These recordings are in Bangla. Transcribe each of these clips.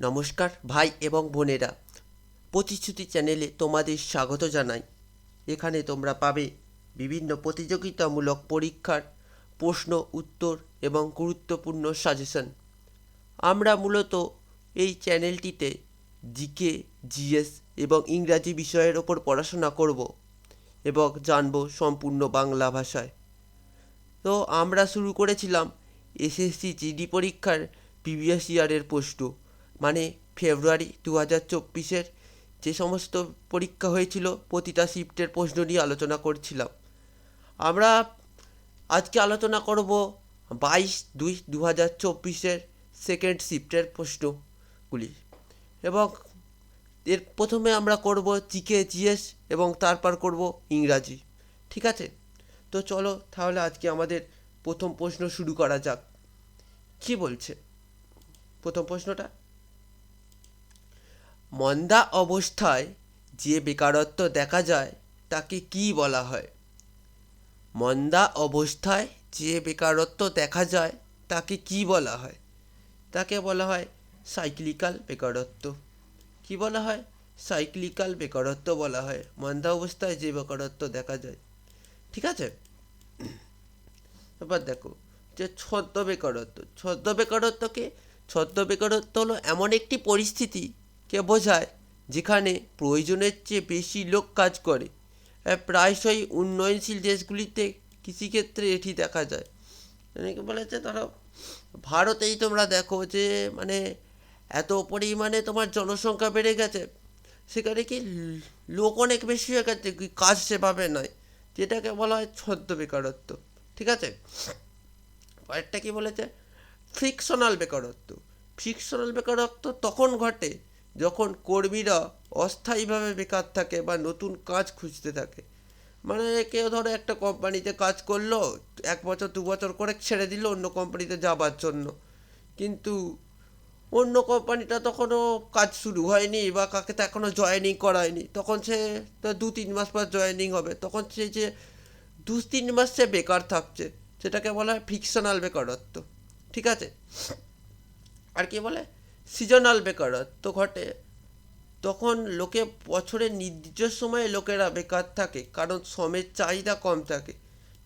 নমস্কার ভাই এবং বোনেরা, প্রতিশ্রুতি চ্যানেলে তোমাদের স্বাগত জানাই। এখানে তোমরা পাবে বিভিন্ন প্রতিযোগিতামূলক পরীক্ষার প্রশ্ন উত্তর এবং গুরুত্বপূর্ণ সাজেশন। আমরা মূলত এই চ্যানেলটিতে জিকে, জিএস এবং ইংরাজি বিষয়ের ওপর পড়াশোনা করব এবং জানব সম্পূর্ণ বাংলা ভাষায়। তো আমরা শুরু করেছিলাম এসএসসি জিডি পরীক্ষার প্রিভিয়াস ইয়ারের প্রশ্ন, মানে ফেব্রুয়ারি 2024-এর যে সমস্ত পরীক্ষা হয়েছিল প্রতিটা শিফটের প্রশ্ন নিয়ে আলোচনা করছিলাম। আমরা আজকে আলোচনা করব 22/2/2024-এর সেকেন্ড শিফটের প্রশ্নগুলি, এবং এর প্রথমে আমরা করব জিকে, জিএস এবং তারপর করব ইংরাজি। ঠিক আছে, তো চলো তাহলে আজকে আমাদের প্রথম প্রশ্ন শুরু করা যাক। কি বলছে প্রথম প্রশ্নটা? মন্দা অবস্থায় যে বেকারত্ব দেখা যায় তাকে কি বলা হয়? মন্দা অবস্থায় যে বেকারত্ব দেখা যায় তাকে কি বলা হয়? তাকে বলা হয় সাইক্লিক্যাল বেকারত্ব। কি বলা হয়? সাইক্লিক্যাল বেকারত্ব বলা হয় মন্দা অবস্থায় যে বেকারত্ব দেখা যায়। ঠিক আছে, এবার দেখো যে ছদ্ম বেকারত্ব। ছদ্ম বেকারত্ব হলো এমন একটি পরিস্থিতিকে বোঝায় যেখানে প্রয়োজনের চেয়ে বেশি লোক কাজ করে। প্রায়শই উন্নয়নশীল দেশগুলিতে কৃষিক্ষেত্রে এটি দেখা যায়। অনেকে বলেছে ধরো ভারতেই তোমরা দেখো যে মানে এত পরিমাণে তোমার জনসংখ্যা বেড়ে গেছে, সেখানে কি লোক অনেক বেশি হয়ে গেছে, কাজ সেভাবে নয়, যেটাকে বলা হয় ছদ্ম বেকারত্ব। ঠিক আছে, আরেকটা কি বলেছে? ফ্রিকশনাল বেকারত্ব। ফ্রিকশনাল বেকারত্ব তখন ঘটে যখন কর্মীরা অস্থায়ীভাবে বেকার থাকে বা নতুন কাজ খুঁজতে থাকে। মানে কেউ ধরো একটা কোম্পানিতে কাজ করলো, 1 বছর 2 বছর করে ছেড়ে দিল অন্য কোম্পানিতে যাবার জন্য, কিন্তু অন্য কোম্পানিটা তখনও কাজ শুরু হয়নি বা কাকে তো এখনও জয়েনিং করায়নি, তখন সে তো 2-3 মাস পর জয়েনিং হবে, তখন সে যে 2-3 মাস সে বেকার থাকছে, সেটাকে বলা হয় ফ্রিকশনাল বেকারত্ব। ঠিক আছে, আর কি বলে সিজনাল বেকারত্ব ঘটে তখন বছরের নির্দিষ্ট সময়ে লোকেরা বেকার থাকে কারণ শ্রমের চাহিদা কম থাকে,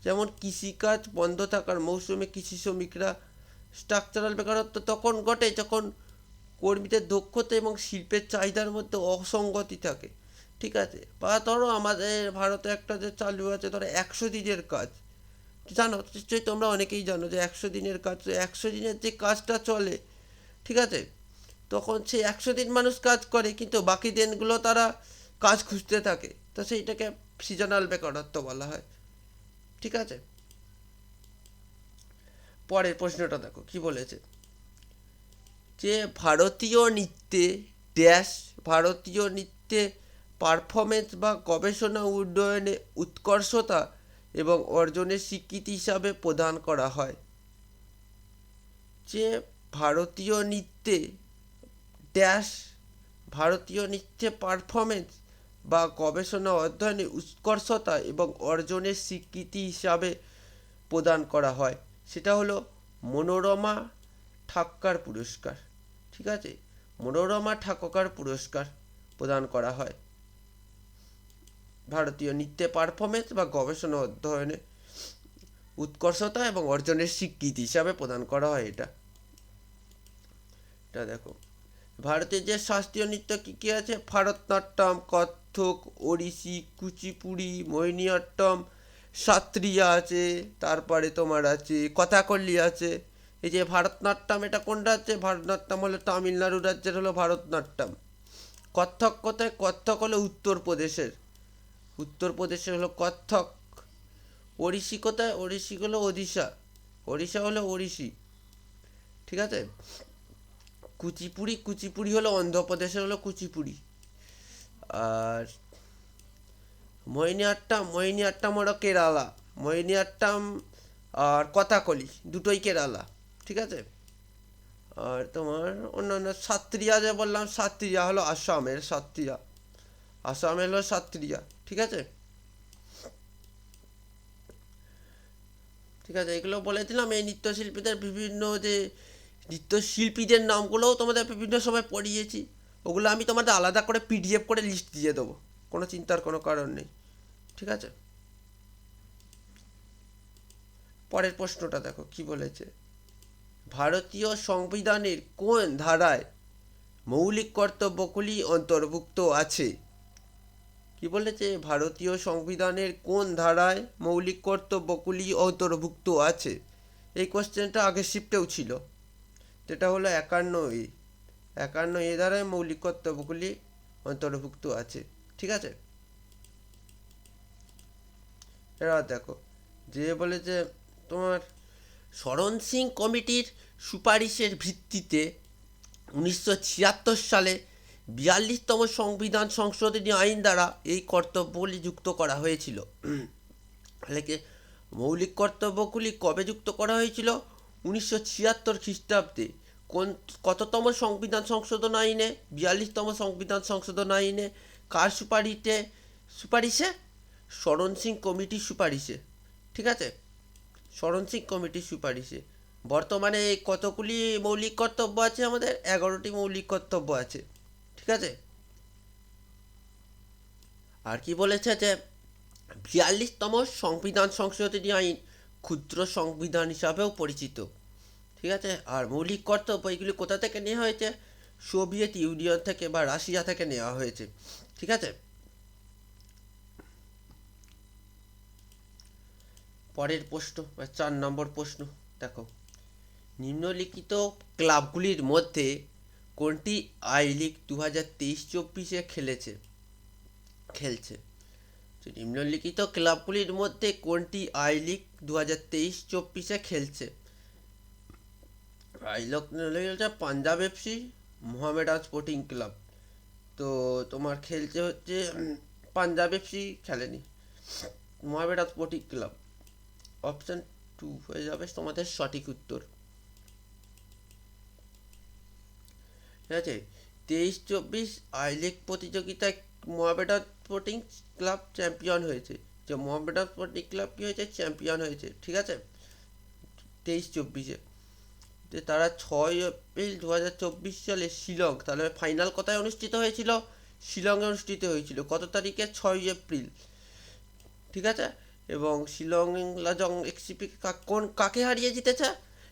যেমন কৃষিকাজ বন্ধ থাকার মৌসুমে কৃষি শ্রমিকরা। স্ট্রাকচারাল বেকারত্ব তখন ঘটে যখন কর্মীদের দক্ষতা এবং শিল্পের চাহিদার মধ্যে অসঙ্গতি থাকে। ঠিক আছে, বা ধরো আমাদের ভারতে একটা যে চালু আছে ধরো 100 দিনের কাজ, জানো নিশ্চয়ই তোমরা অনেকেই জানো যে 100 দিনের কাজ, 100 দিনের যে কাজটা চলে, ঠিক আছে, তখন সেই 100 দিন মানুষ কাজ করে কিন্তু বাকি দিনগুলো তারা কাজ খুঁজতে থাকে, তো সেইটাকে সিজনাল বেকারত্ব বলা হয়। ঠিক আছে, পরের প্রশ্নটা দেখো কি বলেছে, যে ভারতীয় নৃত্যে ড্যাশ ভারতীয় নৃত্যে পারফরমেন্স বা গবেষণা উন্নয়নে উৎকর্ষতা এবং অর্জনের স্বীকৃতি হিসাবে প্রদান করা হয়। যে ভারতীয় নৃত্যে ড্যাশ ভারতীয় নৃত্যে পারফরমেন্স বা গবেষণা অধ্যয়নে উৎকর্ষতা এবং অর্জনের স্বীকৃতি হিসাবে প্রদান করা হয়, সেটা হলো মনোরমা ঠাক্কর পুরস্কার। ঠিক আছে, মনোরমা ঠাকুরকার পুরস্কার প্রদান করা হয় ভারতীয় নৃত্যে পারফরমেন্স বা গবেষণা অধ্যয়নে উৎকর্ষতা এবং অর্জনের স্বীকৃতি হিসাবে প্রদান করা হয়। এটা দেখো ভারতের যে শাস্ত্রীয় নৃত্য কী কী আছে: ভারতনাট্যম, কত্থক, ওড়িশি, কুচিপুড়ি, মোহিনীঅট্টম, সাত্রিয়া আছে, তারপরে তোমার আছে কথাকলি আছে। এই যে ভারতনাট্যম, এটা কোন রাজ্যে? ভারতনাট্যম হলো তামিলনাড়ু রাজ্যের, হলো ভারতনাট্যম। কত্থক কোথায়? কত্থক হলো উত্তরপ্রদেশের হলো কত্থক। ওড়িশি কোথায়? ওড়িশি হলো ওড়িশা হলো ওড়িশি। ঠিক আছে, কুচিপুড়ি হলো অন্ধ্রপ্রদেশের, হলো কুচিপুড়ি। আর মোহিনীঅট্টম হলো কেরালা। মোহিনীঅট্টম আর কথাকলি দুটোই কেরালা। ঠিক আছে, আর তোমার অন্যান্য সাত্রিয়া যে বললাম, সাত্রিয়া হলো আসামের হলো সাত্রিয়া। ঠিক আছে, ঠিক আছে, এগুলো বলে দিলাম এই নৃত্যশিল্পীদের বিভিন্ন যে নৃত্যশিল্পীদের নামগুলোও তোমাদের বিভিন্ন সময় পড়িয়েছি, ওগুলো আমি তোমাদের আলাদা করে পিডিএফ করে লিস্ট দিয়ে দেবো, কোনো চিন্তার কোনো কারণ নেই। ঠিক আছে, পরের প্রশ্নটা দেখো কি বলেছে। ভারতীয় সংবিধানের কোন ধারায় মৌলিক কর্তব্যগুলি অন্তর্ভুক্ত আছে? কি বলেছে, ভারতীয় সংবিধানের কোন ধারায় মৌলিক কর্তব্যগুলি অন্তর্ভুক্ত আছে? এই কোশ্চেনটা আগের শিফটেও ছিল, যেটা হলো 51A। 51A ধারায় মৌলিক কর্তব্যগুলি অন্তর্ভুক্ত আছে। ঠিক আছে, এবার দেখো যে বলেছে তোমার শরণ সিং কমিটির সুপারিশের ভিত্তিতে 1976 সালে 42তম সংবিধান সংশোধনী আইন দ্বারা এই কর্তব্যগুলি যুক্ত করা হয়েছিল। তাহলে কি মৌলিক কর্তব্যগুলি কবে যুক্ত করা হয়েছিল? 1976 খ্রিস্টাব্দে। কততম সংবিধান সংশোধন আইনে? 42তম সংবিধান সংশোধন আইনে। কার সুপারিশে? শরণ সিং কমিটির সুপারিশে। ঠিক আছে, শরণ সিং কমিটির সুপারিশে। বর্তমানে কতগুলি মৌলিক কর্তব্য আছে? আমাদের 11টি মৌলিক কর্তব্য আছে। ঠিক আছে, আর কি বলেছে যে 42তম সংবিধান সংশোধনী আইন ক্ষুদ্র সংবিধান হিসাবেও পরিচিত। ঠিক আছে, আর মৌলিক কর্তব্য এগুলি কোথা থেকে নেওয়া হয়েছে? সোভিয়েত ইউনিয়ন থেকে বা রাশিয়া থেকে নেওয়া হয়েছে। ঠিক আছে, পরের প্রশ্ন 4 নম্বর প্রশ্ন দেখো, নিম্নলিখিত ক্লাবগুলির মধ্যে কোনটি আই লিগ 2023-24 খেলছে? নিম্নলিখিত ক্লাবগুলির মধ্যে কোনটি আই লিগ 2023-24 খেলছে? আই লিগ হচ্ছে Punjab FC, Mohammedan sporting club. তো তোমার খেলছে হচ্ছে পাঞ্জাব এফসি খেলেনি, মোহামেডান স্পোর্টিং ক্লাব। অপশান 2 হয়ে যাবে তোমাদের সঠিক উত্তর। ঠিক আছে, 23-24 আই লিগ প্রতিযোগিতায় মোহামেডান স্পোর্টিং ক্লাব চ্যাম্পিয়ন হয়েছে। যে মোহামেডান স্পোর্টিং ক্লাব কী হয়েছে? চ্যাম্পিয়ন হয়েছে। ঠিক আছে, 23-24 যে তারা 6 এপ্রিল 2024 সালে শিলং, তাহলে ফাইনাল কোথায় অনুষ্ঠিত হয়েছিল? শিলংয়ে অনুষ্ঠিত হয়েছিল। কত তারিখে? 6 এপ্রিল। ঠিক আছে, এবং শিলং লাজং এফসিপি কাকে হারিয়ে জিতেছে?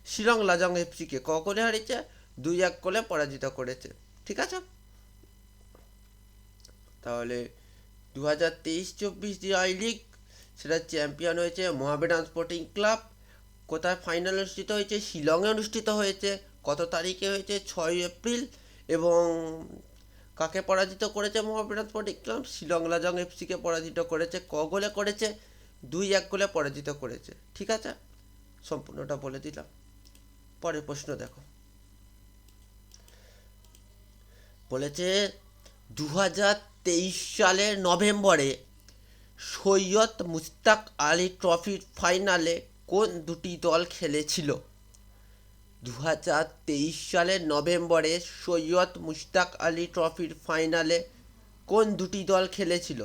শিলং লাজং এফসিকে ক গোলে হারিয়েছে? 2-1 গোলে পরাজিত করেছে। ঠিক আছে, তাহলে 2023-24 যে আই লিগ, সেটা চ্যাম্পিয়ন হয়েছে মোহামেডান স্পোর্টিং ক্লাব। কোথায় ফাইনাল অনুষ্ঠিত হয়েছে? শিলংয়ে অনুষ্ঠিত হয়েছে। কত তারিখে হয়েছে? 6 এপ্রিল। এবং কাকে পরাজিত করেছে মোহামেডান স্পোর্টিং ক্লাব? শিলং লাজং এফসিকে পরাজিত করেছে। ক গোলে করেছে? 2-1 গোলে পরাজিত করেছে। ঠিক আছে, সম্পূর্ণটা বলে দিলাম। পরের প্রশ্ন দেখো, বলেছে 2023 সালের নভেম্বরে সৈয়দ মুশতাক আলী ট্রফির ফাইনালে কোন দুটি দল খেলেছিল? 2023 সালের নভেম্বরে সৈয়দ মুশতাক আলী ট্রফির ফাইনালে কোন দুটি দল খেলেছিল?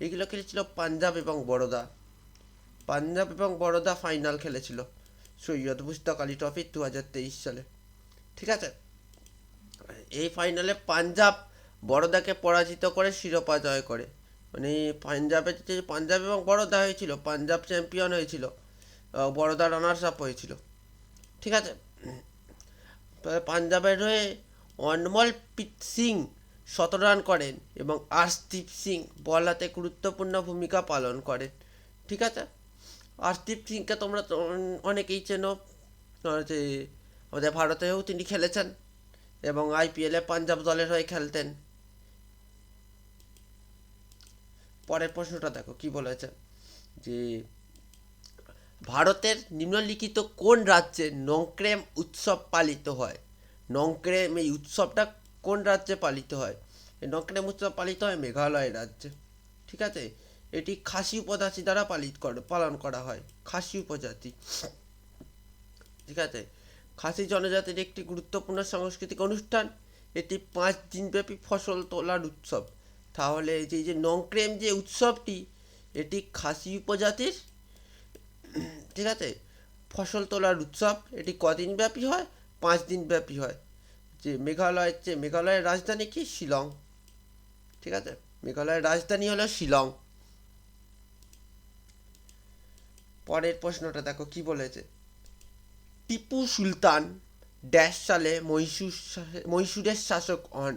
এগুলো খেলেছিল পাঞ্জাব এবং বরোদা। পাঞ্জাব এবং বরোদা ফাইনাল খেলেছিল সৈয়দ মুশতাক আলী ট্রফি 2023 সালে। ঠিক আছে, এই ফাইনালে পাঞ্জাব বরোদাকে পরাজিত করে শিরোপা জয় করে। মানে পাঞ্জাব এবং বরোদা হয়েছিল, পাঞ্জাব চ্যাম্পিয়ন হয়েছিল, বরোদা রানার্স আপ হয়েছিল। ঠিক আছে, পাঞ্জাবের হয়ে অনমল প্রীত সিং 17 রান করেন এবং আর্শদীপ সিং বল হাতে গুরুত্বপূর্ণ ভূমিকা পালন করেন। ঠিক আছে, আর্শদীপ সিংকে তোমরা অনেকেই চেনো, যে আমাদের ভারতেও তিনি খেলেছেন এবং আইপিএলে পাঞ্জাব দলের হয়ে খেলতেন। পরের প্রশ্নটা দেখো কি বলেছে, যে ভারতের নিম্নলিখিত কোন রাজ্যে নংক্রেম উৎসব পালিত হয়? নংক্রেম এই উৎসবটা কোন রাজ্যে পালিত হয়? এই নংক্রেম উৎসব পালিত হয় মেঘালয় রাজ্যে। ঠিক আছে, এটি খাসি উপজাতি দ্বারা পালন করা হয়। খাসি উপজাতি। ঠিক আছে, খাসি জনজাতির একটি গুরুত্বপূর্ণ সাংস্কৃতিক অনুষ্ঠান। এটি 5 দিনব্যাপী ফসল তোলার উৎসব। তাহলে যে নংক্রেম যে উৎসবটি, এটি খাসি উপজাতির, ঠিক আছে, ফসল তোলার উৎসব। এটি কদিন ব্যাপী হয়? 5 দিন ব্যাপী হয়। মেঘালয়ের রাজধানী কি? শিলং। ঠিক আছে, মেঘালয়ের রাজধানী হলো শিলং। পরের প্রশ্নটা দেখো কি বলেছে। টিপু সুলতান ড্যাশ সালে মহীশূরের শাসক হন।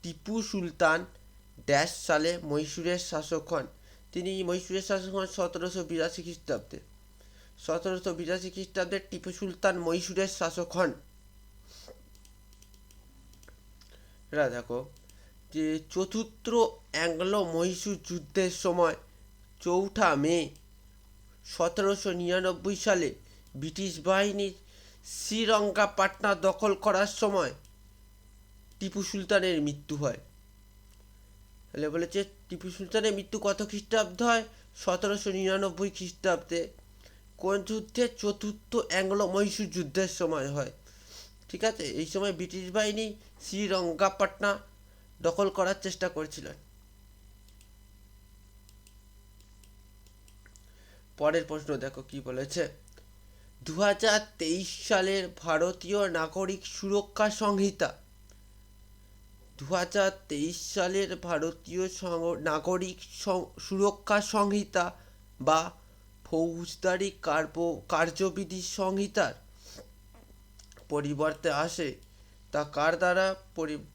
টিপু সুলতান ড্যাশ সালে মহীশূরের শাসক হন। তিনি মহীশূরের শাসক হন 1782 খ্রিস্টাব্দে। 1782 খ্রিস্টাব্দে টিপু সুলতান মহীশূরের শাসক হন। এরা দেখো যে চতুর্থ অ্যাংলো মহীশূর যুদ্ধের সময় 4 মে 1799 সালে ব্রিটিশ বাহিনীর শ্রীরঙ্গাপাটনা দখল করার সময় টিপু সুলতানের মৃত্যু হয়। তাহলে বলেছে টিপু সুলতানের মৃত্যু কত খ্রিস্টাব্দে হয়? 1799 খ্রিস্টাব্দে। কোন যুদ্ধে? চতুর্থ অ্যাংলো মহীশূর যুদ্ধের সময় হয়। ঠিক আছে, এই সময় ব্রিটিশ বাহিনী শ্রীরঙ্গাপাটনা দখল করার চেষ্টা করেছিলেন। পরের প্রশ্ন দেখো কি বলেছে। 2023 সালের ভারতীয় নাগরিক সুরক্ষা সংহিতা 2023 সালের ভারতীয় নাগরিক সুরক্ষা সংহিতা বা ফৌজদারি কার্যবিধি সংহিতার পরিবর্তে আসে তা কার দ্বারা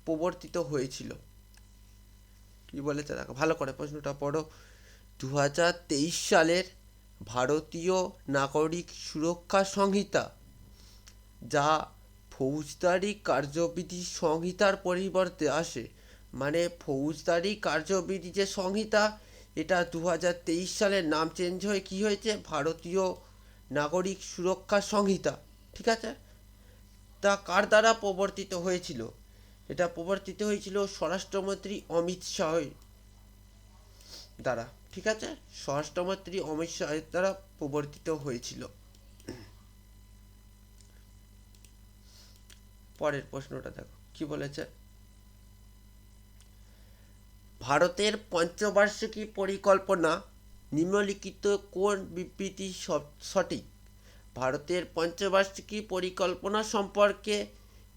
প্রবর্তিত হয়েছিল? কি বলেছে দেখো ভালো করে প্রশ্নটা পড়ো। 2023 সালের ভারতীয় নাগরিক সুরক্ষা সংহিতা যা ফৌজদারি কার্যবিধি সংহিতার পরিবর্তে আসে, মানে ফৌজদারি কার্যবিধি যে সংহিতা, এটা 2023 সালের নাম চেঞ্জ হয়ে কি হয়েছে? ভারতীয় নাগরিক সুরক্ষা সংহিতা। ঠিক আছে, তা কার দ্বারা প্রবর্তিত হয়েছিল? এটা প্রবর্তিত হয়েছিল স্বরাষ্ট্রমন্ত্রী অমিত শাহের দ্বারা। ঠিক আছে, স্বরাষ্ট্রমন্ত্রী অমিত শাহের দ্বারা প্রবর্তিত হয়েছিল। পরের প্রশ্নটা দেখো কি বলেছে। ভারতের পঞ্চবার্ষিকী পরিকল্পনা নিম্নলিখিত কোন বিবৃতি সঠিক? ভারতের পঞ্চবার্ষিকী পরিকল্পনা সম্পর্কে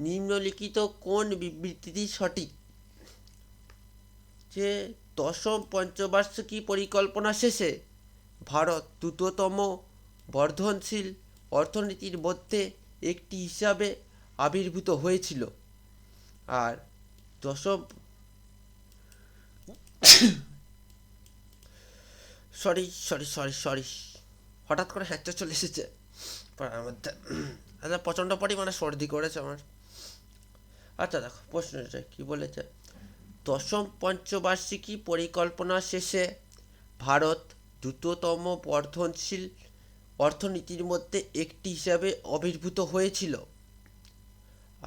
নিম্নলিখিত কোন বিবৃতিটি সঠিক? যে দশম পঞ্চবার্ষিকী পরিকল্পনা শেষে ভারত দ্রুততম বর্ধনশীল অর্থনীতির মধ্যে একটি হিসাবে আবির্ভূত হয়েছিল। আর দশম সরি হঠাৎ করে হ্যাঁচা চলে এসেছে পড়ার মধ্যে। আচ্ছা, প্রচণ্ড পরিমাণে সর্দি করেছে আমার। আচ্ছা দেখো প্রশ্নটা কি বলেছে। দশম পঞ্চবার্ষিকী পরিকল্পনা শেষে ভারত দ্রুততম বর্ধনশীল অর্থনীতির মধ্যে একটি হিসাবে আবির্ভূত হয়েছিল।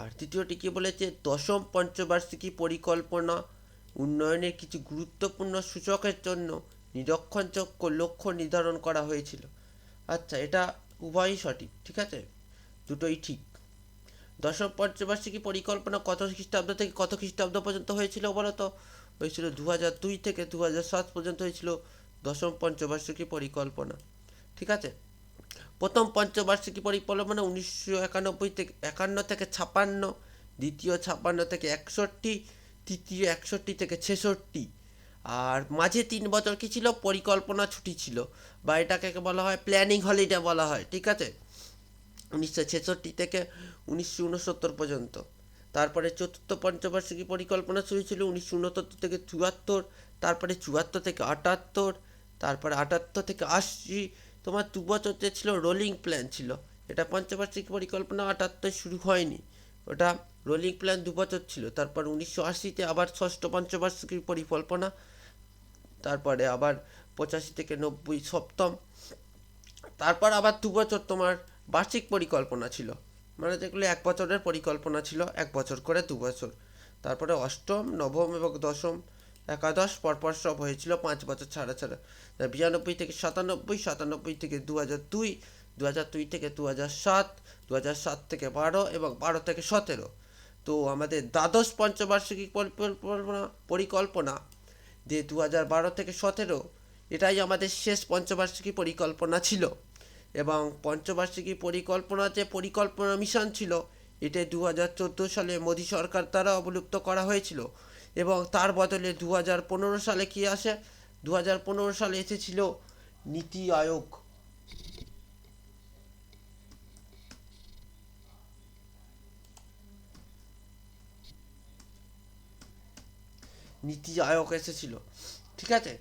আর তৃতীয়টি কি বলেছে? দশম পঞ্চবার্ষিকী পরিকল্পনা উন্নয়নের কিছু গুরুত্বপূর্ণ সূচকের জন্য নিরীক্ষণযোগ্য লক্ষ্য নির্ধারণ করা হয়েছিল। আচ্ছা, এটা উভয়ই সঠিক। ঠিক আছে, দুটোই ঠিক। দশম পঞ্চবার্ষিকী পরিকল্পনা কত খ্রিস্টাব্দ থেকে কত খ্রিস্টাব্দ পর্যন্ত হয়েছিল বলো তো? হয়েছিল 2002 থেকে 2007 পর্যন্ত হয়েছিল দশম পঞ্চবার্ষিকী পরিকল্পনা। ঠিক আছে, প্রথম পঞ্চবার্ষিকী পরিকল্পনা 1991 থেকে 51 দ্বিতীয় 56 থেকে 61, তৃতীয় 61 থেকে 66। আর মাঝে 3 বছর কি ছিল? পরিকল্পনা ছুটি ছিল, বা এটাকে বলা হয় প্ল্যানিং হলিডে বলা হয়। ঠিক আছে, 1966 থেকে 1969 পর্যন্ত। তারপরে চতুর্থ পঞ্চবার্ষিকী পরিকল্পনা শুরু ছিল 1969 থেকে 74, তারপরে 74 থেকে 78, তারপরে 78 থেকে 80। তোমার 2 বছর যে ছিল রোলিং প্ল্যান ছিল। এটা পঞ্চবার্ষিকী পরিকল্পনা 78 শুরু হয়নি, ওটা রোলিং প্ল্যান 2 বছর ছিল। তারপর 1980-তে আবার ষষ্ঠ পঞ্চবার্ষিকী পরিকল্পনা, তারপরে আবার 85 থেকে 90 সপ্তম, তারপর আবার 2 বছর তোমার বার্ষিক পরিকল্পনা ছিল, মানে যেগুলো 1 বছরের পরিকল্পনা ছিল, 1 বছর করে 2 বছর। তারপরে অষ্টম, নবম এবং দশম, একাদশ পরপর সব হয়েছিল 5 বছর ছাড়া ছাড়া। 92 থেকে 97, 97 থেকে 2002, 2002 থেকে 2007, 2007 থেকে 12 এবং 12 থেকে 17। তো আমাদের দ্বাদশ পঞ্চবার্ষিকী পরিকল্পনা যে 2012 থেকে 17, এটাই আমাদের শেষ পঞ্চবার্ষিকী পরিকল্পনা ছিল। এবং পঞ্চবার্ষিকী পরিকল্পনা মিশন ছিল, এটা 2014 সালে মোদী সরকার দ্বারা অবলুপ্ত করা হয়েছিল। এবং তার বদলে 2015 সালে কি আসে? 2015 সালে এসেছিল নীতি আয়োগ। নীতি আয়োগ এসেছিল, ঠিক আছে।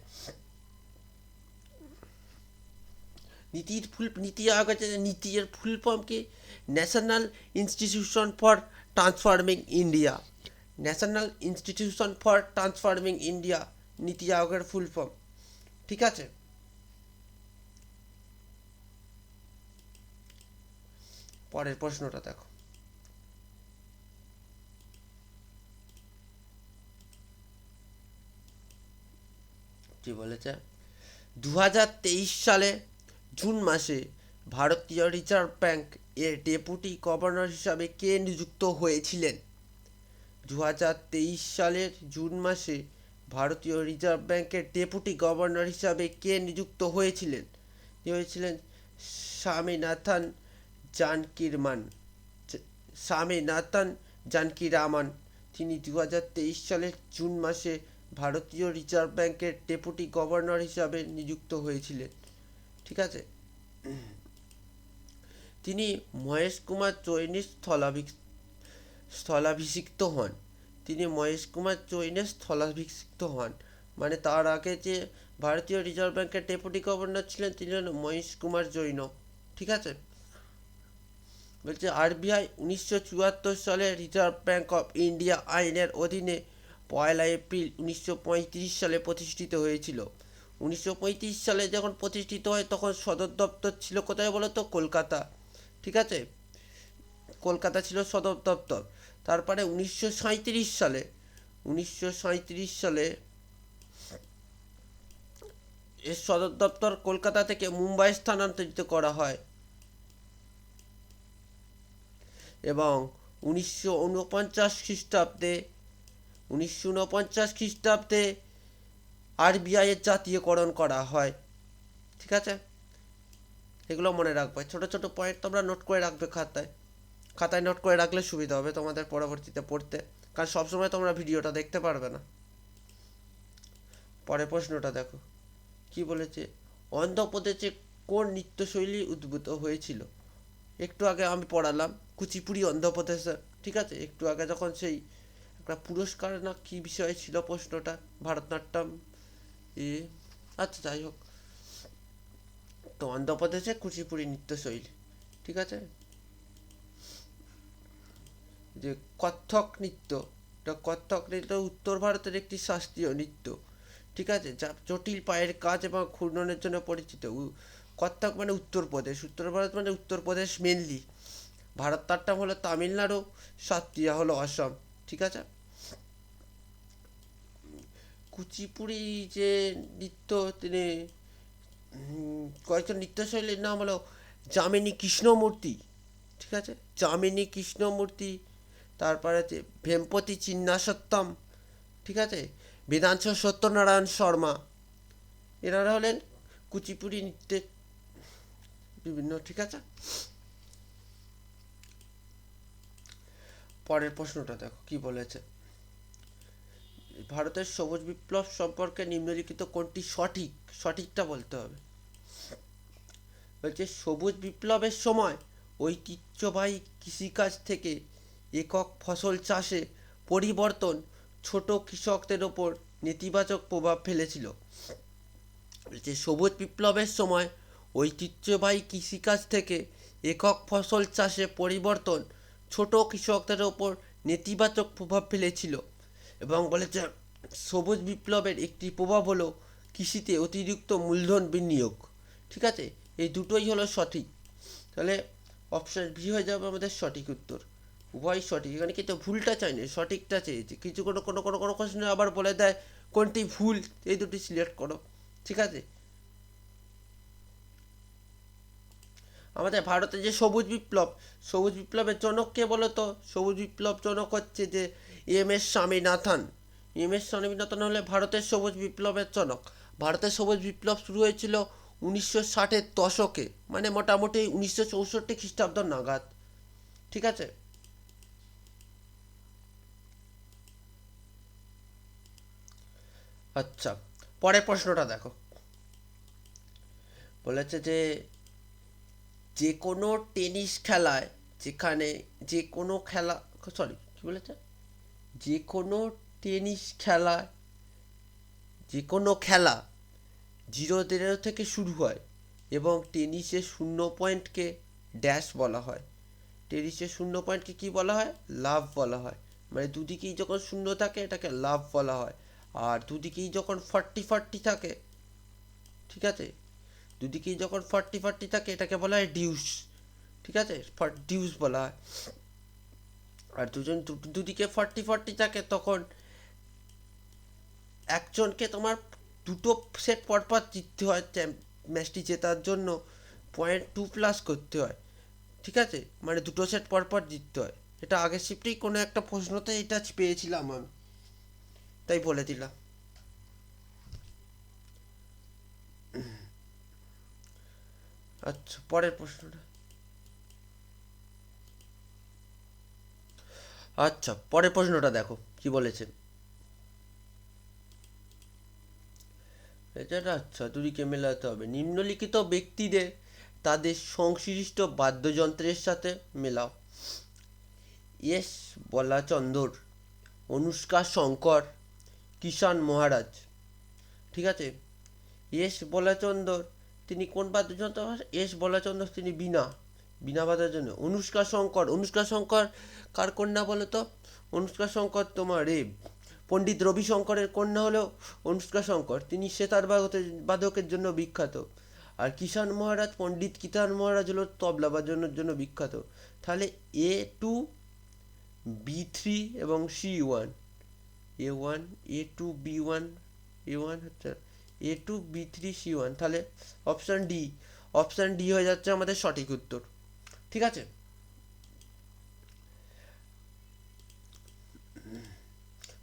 নীতি আয়োগ আছে। নীতির ফুল ফর্ম কি? National institution for transforming India. National institution for transforming India নীতি আয়োগের ফুল ফর্ম, ঠিক আছে। পরের প্রশ্নটা দেখো কি বলেছে। 2023 সালে জুন মাসে ভারতীয় রিজার্ভ ব্যাংক এর ডেপুটি গভর্নর হিসাবে কে নিযুক্ত হয়েছিলেন? 2023 সালের জুন মাসে ভারতীয় রিজার্ভ ব্যাংকের ডেপুটি গভর্নর হিসাবে কে নিযুক্ত হয়েছিলেন? স্বামীনাথন জানকিরমান স্বামীনাথন জানকিরামান। তিনি 2023 সালের জুন মাসে ভারতীয় রিজার্ভ ব্যাংকের ডেপুটি গভর্নর হিসাবে নিযুক্ত হয়েছিলেন, ঠিক আছে। তিনি মহেশ কুমার চৈনির স্থলাভিষিক্ত হন। মানে তার আগে যে ভারতীয় রিজার্ভ ব্যাংকের ডেপুটি গভর্নর ছিলেন তিনি হলেন মহেশ কুমার জৈন, ঠিক আছে। বলছে আরবিআই 1974 সালে রিজার্ভ ব্যাংক অফ ইন্ডিয়া আইনের অধীনে 1 এপ্রিল 1935 সালে প্রতিষ্ঠিত হয়েছিল। 1935 সালে যখন প্রতিষ্ঠিত হয় তখন সদর দপ্তর ছিল কোথায় বলো তো? কলকাতা, ঠিক আছে। কলকাতা ছিল সদর দপ্তর। তারপরে 1937 সালে এর সদর দপ্তর কলকাতা থেকে মুম্বাই স্থানান্তরিত করা হয় এবং 1949 খ্রিস্টাব্দে আরবিআই এর জাতীয়করণ করা হয়, ঠিক আছে। এগুলো মনে রাখবে, ছোট ছোট পয়েন্ট তোমরা নোট করে রাখবে খাতায় নোট করে রাখলে সুবিধা হবে তোমাদের পরবর্তীতে পড়তে, কারণ সবসময় তোমরা ভিডিওটা দেখতে পারবে না। পরের প্রশ্নটা দেখো কি বলেছে। অন্ধ্রপ্রদেশে কোন নৃত্যশৈলী উদ্ভূত হয়েছিল? একটু আগে আমি পড়ালাম কুচিপুড়ি অন্ধ্রপ্রদেশে, ঠিক আছে। একটু আগে যখন সেই একটা পুরস্কার না কি বিষয় ছিল প্রশ্নটা, ভারতনাট্যম আচ্ছা যাই হোক, তো অন্ধ্রপ্রদেশে কুচিপুড়ি নৃত্যশৈলী, ঠিক আছে। যে কত্থক নৃত্য উত্তর ভারতের একটি শাস্ত্রীয় নৃত্য, ঠিক আছে, যা জটিল পায়ের কাজ এবং ঘূর্ণনের জন্য পরিচিত। কত্থক মানে উত্তরপ্রদেশ, উত্তর ভারত মানে উত্তরপ্রদেশ মেনলি। ভারতনাট্যম হলো তামিলনাড়ু, সত্রিয়া হলো অসম, ঠিক আছে। কুচিপুড়ি যে নৃত্য, তিনি কয়েকজন নৃত্যশৈলীর নাম হলো যামিনী কৃষ্ণমূর্তি, ঠিক আছে, যামিনী কৃষ্ণমূর্তি। তারপরে আছে ভেমপতি চিন্নাসত্তম, ঠিক আছে, বেদাংশ সত্যনারায়ণ শর্মা। এনারা হলেন কুচিপুড়ি নৃত্যের বিভিন্ন, ঠিক আছে। পরের প্রশ্নটা দেখো কি বলেছে। ভারতের সবুজ বিপ্লব সম্পর্কে নিম্নলিখিত কোনটি সঠিকটা বলতে হবে। বলছে সবুজ বিপ্লবের সময় ঐতিহ্যবাহী কৃষিকাজ থেকে একক ফসল চাষে পরিবর্তন ছোট কৃষকদের ওপর নেতিবাচক প্রভাব ফেলেছিল। বলছে সবুজ বিপ্লবের সময় ঐতিহ্যবাহী কৃষিকাজ থেকে একক ফসল চাষে পরিবর্তন ছোট কৃষকদের ওপর নেতিবাচক প্রভাব ফেলেছিল এবং বলেছে সবুজ বিপ্লবের একটি প্রভাব হলো কৃষিতে অতিরিক্ত মূলধন বিনিয়োগ, ঠিক আছে। এই দুটোই হলো সঠিক, তাহলে অপশান বি হয়ে যাবে আমাদের সঠিক উত্তর। উভয় সঠিক, এখানে কিন্তু ভুলটা চাইনি, সঠিকটা চেয়েছে। কিছু কোনো কোশ্চেনে আবার বলে দেয় কোনটি ভুল, এই দুটি সিলেক্ট করো, ঠিক আছে। আমাদের ভারতে যে সবুজ বিপ্লবের জনক কে বলো তো? সবুজ বিপ্লব জনক হচ্ছে যে এম.এস. স্বামীনাথন হলে ভারতের সবুজ বিপ্লবের জনক। ভারতের সবুজ বিপ্লব শুরু হয়েছিল 1960-এর দশকে, মানে মোটামুটি 1964 খ্রিস্টাব্দ নাগাদ। ঠিক আছে, আচ্ছা পরের প্রশ্নটা দেখো। বলেছে যে যে কোনো টেনিস খেলায়, যেখানে যে কোনো খেলা, সরি কি বলেছে, যে কোনো টেনিস খেলায়, যে কোনো খেলা 0-0 থেকে শুরু হয় এবং টেনিসে 0 পয়েন্টকে ড্যাশ বলা হয়। টেনিসে 0 পয়েন্টকে কী বলা হয়? লাভ বলা হয়। মানে দুদিকেই যখন শূন্য থাকে এটাকে লাভ বলা হয়। আর দুদিকেই যখন 40-40 থাকে, ঠিক আছে, দুদিকেই যখন 40-40 থাকে এটাকে বলা হয় ডিউস। ঠিক আছে, ডিউস বলা হয়। আর দুদিকে 40-40 থাকে তখন একজনকে তোমার 2 সেট পরপর জিততে হয়, ম্যাচটি জেতার জন্য 0.2+ করতে হয়। ঠিক আছে, মানে 2 সেট পরপর জিততে হয়। এটা আগের শিফটেই কোনো একটা প্রশ্নতে এটা পেয়েছিলাম আমি, তাই বলে দিলাম। আচ্ছা পরের প্রশ্নটা, আচ্ছা পরের প্রশ্নটা দেখো কি বলেছে। এটা আচ্ছা, দুদিকে মেলাতে হবে। নিম্নলিখিত ব্যক্তিদের তাদের সংশ্লিষ্ট বাদ্যযন্ত্রের সাথে মেলাও। এস বলাচন্দর, অনুষ্কা শঙ্কর, কিষাণ মহারাজ। ঠিক আছে, এস বলাচন্দর তিনি কোন বাদ্যযন্ত্র? এস বলাচন্দর তিনি বীণা, বীণা বাজার জন্য। অনুষ্কা শঙ্কর কার কন্যা বলো তো? অনুষ্কা শঙ্কর তোমার পণ্ডিত রবিশঙ্করের কন্যা হলো অনুষ্কা শঙ্কর, তিনি সেতার বাদকের জন্য বিখ্যাত। আর কিষাণ মহারাজ, পণ্ডিত কিষাণ মহারাজ হলো তবলা বাজানোর জন্য বিখ্যাত। তাহলে A2 B3 এবং C1, A1 A2 B1 A1 হচ্ছে A2 B3 C1, তাহলে অপশান ডি হয়ে যাচ্ছে আমাদের সঠিক উত্তর। ঠিক আছে,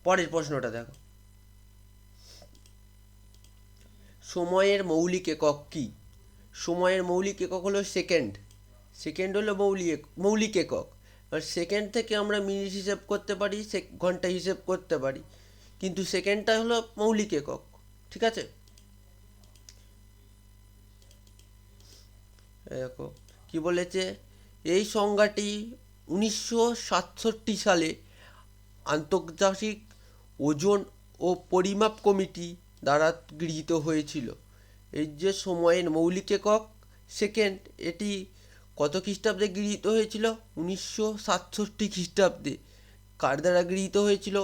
পরের প্রশ্নটা দেখো। সময়ের মৌলিক একক কি? সময়ের মৌলিক একক হলো সেকেন্ড। সেকেন্ড হলো মৌলিক একক। আর সেকেন্ড থেকে আমরা মিনিট হিসেব করতে পারি, ঘন্টা হিসেব করতে পারি, কিন্তু সেকেন্ডটা হলো মৌলিক একক। ঠিক আছে, দেখো কি বলেছে। এই সংজ্ঞাটি 1967 সালে আন্তর্জাতিক ওজন ও পরিমাপ কমিটি দ্বারা গৃহীত হয়েছিল। এই যে সময়ের মৌলিক একক সেকেন্ড, এটি কত খ্রিস্টাব্দে গৃহীত হয়েছিল? 1967 খ্রিস্টাব্দে। কার দ্বারা গৃহীত হয়েছিল?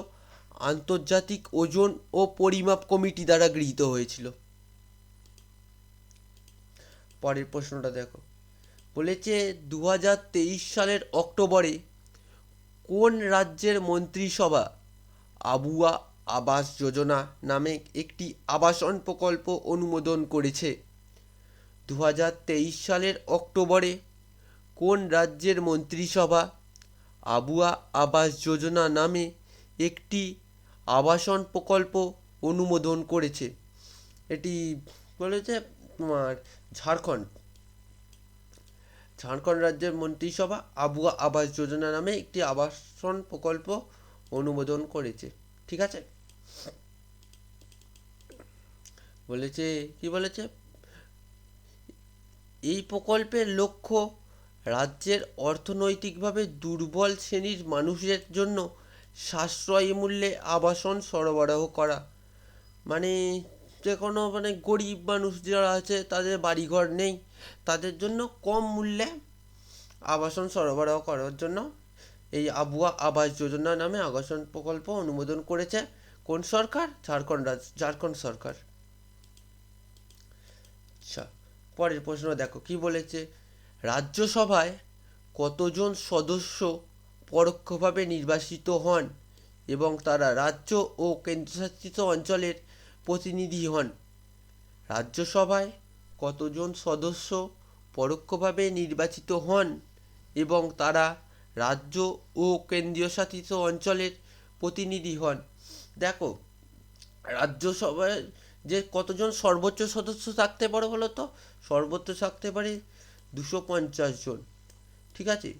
আন্তর্জাতিক ওজন ও পরিমাপ কমিটি দ্বারা গৃহীত হয়েছিল। পরের প্রশ্নটা দেখো। বলেছে 2023 সালের অক্টোবরে কোন রাজ্যের মন্ত্রিসভা আবুয়া আবাস যোজনা নামে একটি আবাসন প্রকল্প অনুমোদন করেছে? 2023 সালের অক্টোবরে কোন রাজ্যের মন্ত্রিসভা আবুয়া আবাস যোজনা নামে একটি আবাসন প্রকল্প অনুমোদন করেছে? এটি বলেছে তোমার ঝাড়খণ্ড। ঝাড়খণ্ড রাজ্যের মন্ত্রিসভা আবুয়া আবাস যোজনা নামে একটি আবাসন প্রকল্প অনুমোদন করেছে। ঠিক আছে, বলেছে কি বলেছে, এই প্রকল্পের লক্ষ্য রাজ্যের অর্থনৈতিকভাবে দুর্বল শ্রেণীর মানুষের জন্য সাশ্রয়ী মূল্যে আবাসন সরবরাহ করা। মানে যে কোনো মানে গরিব মানুষ যারা আছে তাদের বাড়িঘর নেই, তাদের জন্য কম মূল্যে আবাসন সরবরাহ করার জন্য এই আবুয়া আবাস যোজনা নামে আবাসন প্রকল্প অনুমোদন করেছে কোন সরকার? ঝাড়খণ্ড সরকার। আচ্ছা পরের প্রশ্ন দেখো কি বলেছে। রাজ্যসভায় কতজন সদস্য পরোক্ষভাবে নির্বাচিত হন এবং তারা রাজ্য ও কেন্দ্রশাসিত অঞ্চলের প্রতিনিধি হন? রাজ্যসভায় কতজন সদস্য পরোক্ষভাবে নির্বাচিত হন এবং তারা রাজ্য ও কেন্দ্রীয় শাসিত অঞ্চলের প্রতিনিধি হন? দেখো রাজ্যসভায় যে কতজন সর্বোচ্চ সদস্য থাকতে পারে বলো তো? সর্বোচ্চ থাকতে পারে 250 জন। ঠিক আছে,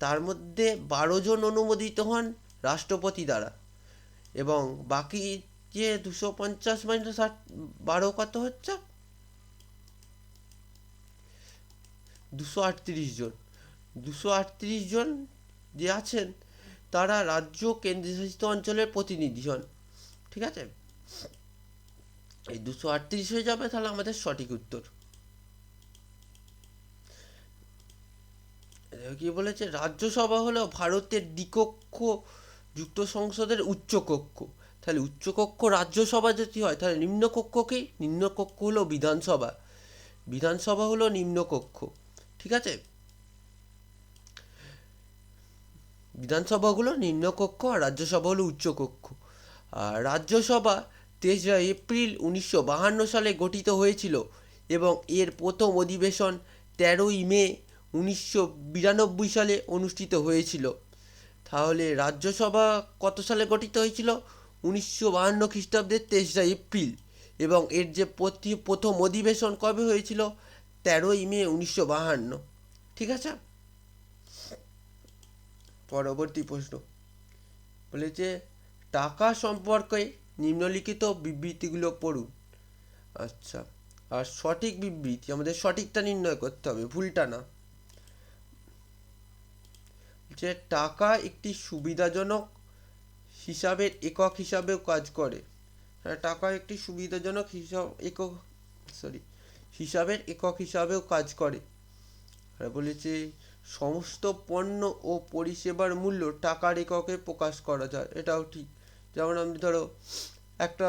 তার মধ্যে 12 জন অনুমোদিত হন রাষ্ট্রপতি দ্বারা, এবং বাকি যে 250 মাইনাস 12 কত হচ্ছে? 238 জন। 238 জন যে আছেন তারা রাজ্য কেন্দ্রশাসিত অঞ্চলের প্রতিনিধি হন। ঠিক আছে, এই 238 হয়ে যাবে তাহলে আমাদের সঠিক উত্তর। কি বলেছে, রাজ্যসভা হলো ভারতের দ্বিকক্ষ যুক্ত সংসদের উচ্চকক্ষ। তাহলে উচ্চকক্ষ রাজ্যসভা যদি হয় তাহলে নিম্নকক্ষ কি? নিম্নকক্ষ হলো বিধানসভা। বিধানসভা হলো নিম্নকক্ষ। ঠিক আছে, বিধানসভাগুলো নিম্নকক্ষ আর রাজ্যসভা হলো উচ্চকক্ষ। আর রাজ্যসভা 23 এপ্রিল 1952 সালে গঠিত হয়েছিল এবং এর প্রথম অধিবেশন 13 মে 1992 সালে অনুষ্ঠিত হয়েছিল। তাহলে রাজ্যসভা কত সালে গঠিত হয়েছিল? 1952 খ্রিস্টাব্দের 23 এপ্রিল, এবং এর যে প্রথম অধিবেশন কবে হয়েছিল? 13 মে 1952। ঠিক আছে, পরবর্তী প্রশ্ন বলেছে টাকা সম্পর্কে নিম্নলিখিত বিবৃতিগুলো পড়ুন। আচ্ছা, আর সঠিক বিবৃতি, আমাদের সঠিকটা নির্ণয় করতে হবে, ভুলটা না। যে টাকা একটি সুবিধাজনক হিসাবের একক হিসাবেও কাজ করে। হ্যাঁ, টাকা একটি সুবিধাজনক হিসাবের একক হিসাবেও কাজ করে। আর বলেছে সমস্ত পণ্য ও পরিষেবার মূল্য টাকার এককে প্রকাশ করা যায়। এটাও ঠিক। যেমন আমি ধরো একটা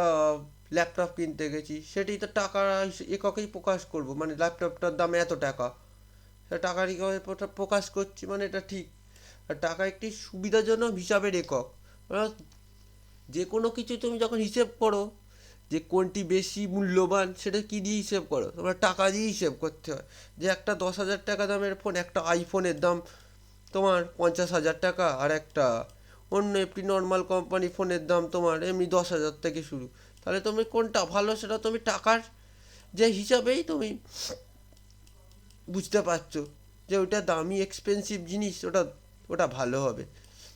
ল্যাপটপ কিনতে গেছি, সেটি তো টাকার এককেই প্রকাশ করব, মানে ল্যাপটপটার দাম এত টাকা, সেটা টাকার এককে প্রকাশ করছি, মানে এটা ঠিক। আর টাকা একটি সুবিধাজনক হিসাবের একক। যে কোনো কিছু তুমি যখন হিসেব করো যে কোনটি বেশি মূল্যবান, সেটা কি দিয়ে হিসেব করো? তোমরা টাকা দিয়ে হিসেব করতে হয়। যে একটা 10,000 টাকা দামের ফোন, একটা আইফোনের দাম তোমার 50,000 টাকা, আর একটা অন্য একটি নর্মাল কোম্পানি ফোনের দাম তোমার এমনি 10,000 থেকে শুরু। তাহলে তুমি কোনটা ভালো সেটা তুমি টাকার যে হিসাবেই তুমি বুঝতে পারছো যে ওইটা দামি এক্সপেন্সিভ জিনিস, ওটা ওটা ভালো হবে।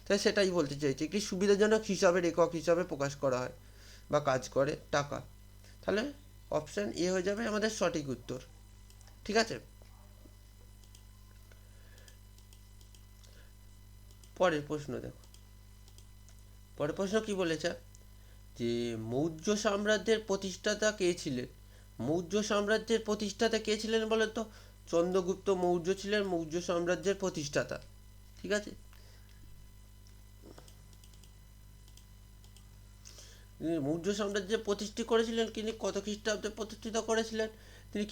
তাই সেটাই বলতে চাইছি, একটি সুবিধাজনক হিসাবের একক হিসাবে প্রকাশ করা হয় বা কাজ করে টাকা। তাহলে অপশান এ হয়ে যাবে আমাদের সঠিক উত্তর। ঠিক আছে, পরের প্রশ্ন দেখো। পরের প্রশ্ন কি বলেছে, যে মৌর্য সাম্রাজ্যের প্রতিষ্ঠাতা কে ছিলেন? মৌর্য সাম্রাজ্যের প্রতিষ্ঠাতা কে ছিলেন বলে তো? চন্দ্রগুপ্ত মৌর্য ছিলেন মৌর্য সাম্রাজ্যের প্রতিষ্ঠাতা। ঠিক আছে, মৌর্য সাম্রাজ্য প্রতিষ্ঠিত করেছিলেন তিনি কত খ্রিস্টাব্দে প্রতিষ্ঠিত করেছিলেন? তিনি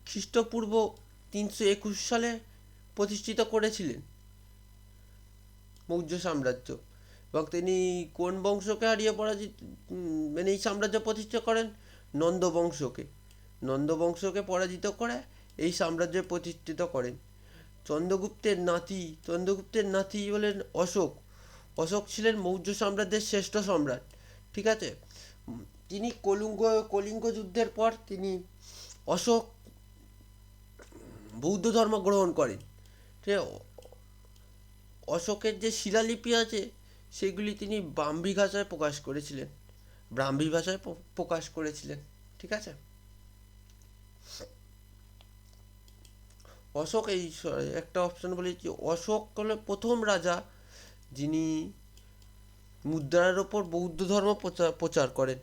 খ্রিস্টপূর্ব 321 সালে প্রতিষ্ঠিত করেছিলেন মৌর্য সাম্রাজ্য। এবং তিনি কোন বংশকে হারিয়ে মানে এই সাম্রাজ্য প্রতিষ্ঠা করেন? নন্দ বংশকে। নন্দ বংশকে পরাজিত করে এই সাম্রাজ্য প্রতিষ্ঠিত করেন। চন্দ্রগুপ্তের নাতি বলেন অশোক। অশোক ছিলেন মৌর্য সাম্রাজ্যের শ্রেষ্ঠ সম্রাট। ঠিক আছে, তিনি কলিঙ্গ যুদ্ধের পর অশোক বৌদ্ধ ধর্ম গ্রহণ করেন। ঠিক আছে, অশোকের যে শিলালিপি আছে সেগুলি তিনি ব্রাহ্মী ভাষায় প্রকাশ করেছিলেন। ঠিক আছে, অশোক একটা অপশন বলেছি, অশোক হলো প্রথম রাজা যিনি মুদ্রার ওপর বৌদ্ধ ধর্ম প্রচার করেন।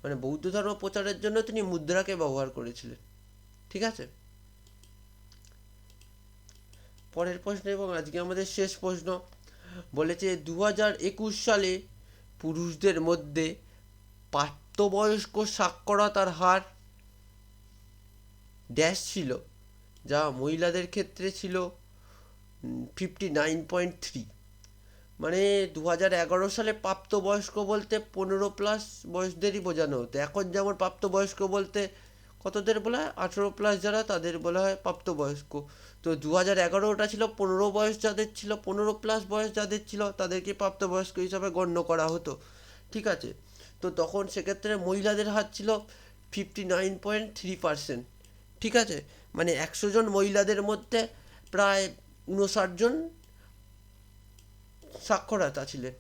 মানে বৌদ্ধ ধর্ম প্রচারের জন্য তিনি মুদ্রাকে ব্যবহার করেছিলেন। ঠিক আছে, পরের প্রশ্ন এবং আজকে আমাদের শেষ প্রশ্ন বলেছে 2021 সালে পুরুষদের মধ্যে প্রাপ্তবয়স্ক সাক্ষরতার হার ড্যাশ ছিল, যা মহিলাদের ক্ষেত্রে ছিল 59.3। মানে 2011 সালে প্রাপ্তবয়স্ক বলতে 15+ বয়সদেরই বোঝানো হতো। এখন যেমন প্রাপ্তবয়স্ক বলতে কতদের বলা হয়? 18+ যারা, তাদের বলা হয় প্রাপ্তবয়স্ক। তো 2011 ছিল 15+ বয়স যাদের ছিল তাদেরকে প্রাপ্তবয়স্ক হিসাবে গণ্য করা হতো। ঠিক আছে, তো তখন সেক্ষেত্রে মহিলাদের হার ছিল 59.3%। ঠিক আছে, মানে 100 জন মহিলাদের মধ্যে প্রায় 59 জন সাক্ষরতা ছিলেন।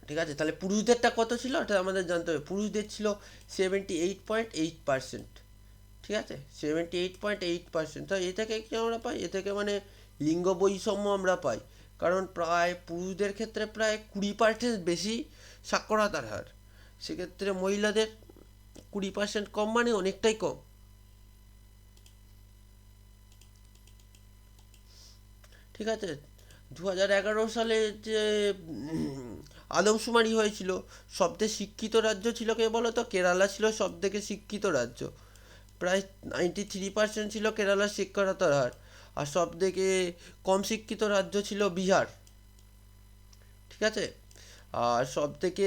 ঠিক আছে, তাহলে পুরুষদেরটা কত ছিল এটা আমাদের জানতে হবে। পুরুষদের ছিল 78.8%। ঠিক আছে, 78.8%। তো এ থেকে কি আমরা পাই? এ থেকে মানে লিঙ্গ বৈষম্য আমরা পাই, কারণ প্রায় পুরুষদের ক্ষেত্রে প্রায় 20% বেশি সাক্ষরতার হার, সেক্ষেত্রে মহিলাদের 20% কম, মানে অনেকটাই কম। ঠিক আছে, 2011 সালে যে আদমশুমারি হয়েছিল, সবথেকে শিক্ষিত রাজ্য ছিল কে বলো তো? কেরালা ছিল সবথেকে শিক্ষিত রাজ্য। প্রায় 93% ছিল কেরালার শিক্ষারতার হার। আর সবথেকে কম শিক্ষিত রাজ্য ছিল বিহার। ঠিক আছে, আর সবথেকে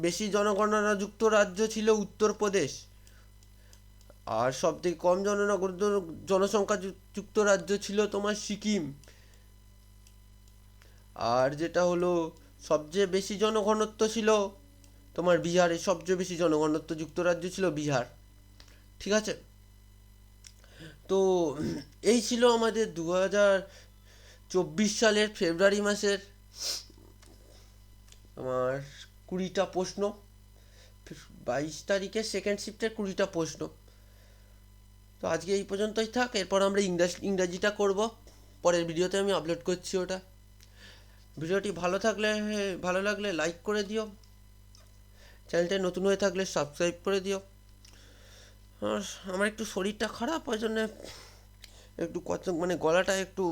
বেশি জনগণনাযুক্ত রাজ্য ছিল উত্তরপ্রদেশ। আর সবথেকে কম জনসংখ্যা যুক্ত রাজ্য ছিল তোমার সিকিম। আর যেটা হলো সবচেয়ে বেশি জনঘনত্ব ছিল তোমার বিহারে, সবচেয়ে বেশি জনঘনত্ব যুক্ত রাজ্য ছিল বিহার। ঠিক আছে, তো এই ছিল আমাদের 2024 সালের ফেব্রুয়ারি মাসের আমার 20টা প্রশ্ন, 22 তারিখের সেকেন্ড শিফটের 20টা প্রশ্ন। তো আজকে এই পর্যন্তই থাক, এরপর আমরা ইংরাজিটা করব, পরের ভিডিওতে আমি আপলোড করছি ওটা। ভিডিওটি ভালো লাগলে লাইক করে দিও, চ্যানেলটা নতুন হয়ে থাকলে সাবস্ক্রাইব করে দিও। আর আমার একটু শরীরটা খারাপ, ওই জন্য একটু কথা মানে গলাটা একটু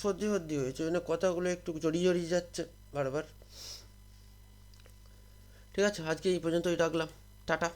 সর্দি হয়েছে, ওই জন্য কথাগুলো একটু জড়িয়ে যাচ্ছে বারবার। ঠিক আছে, আজকে এই পর্যন্তই রাখলাম, টাটা।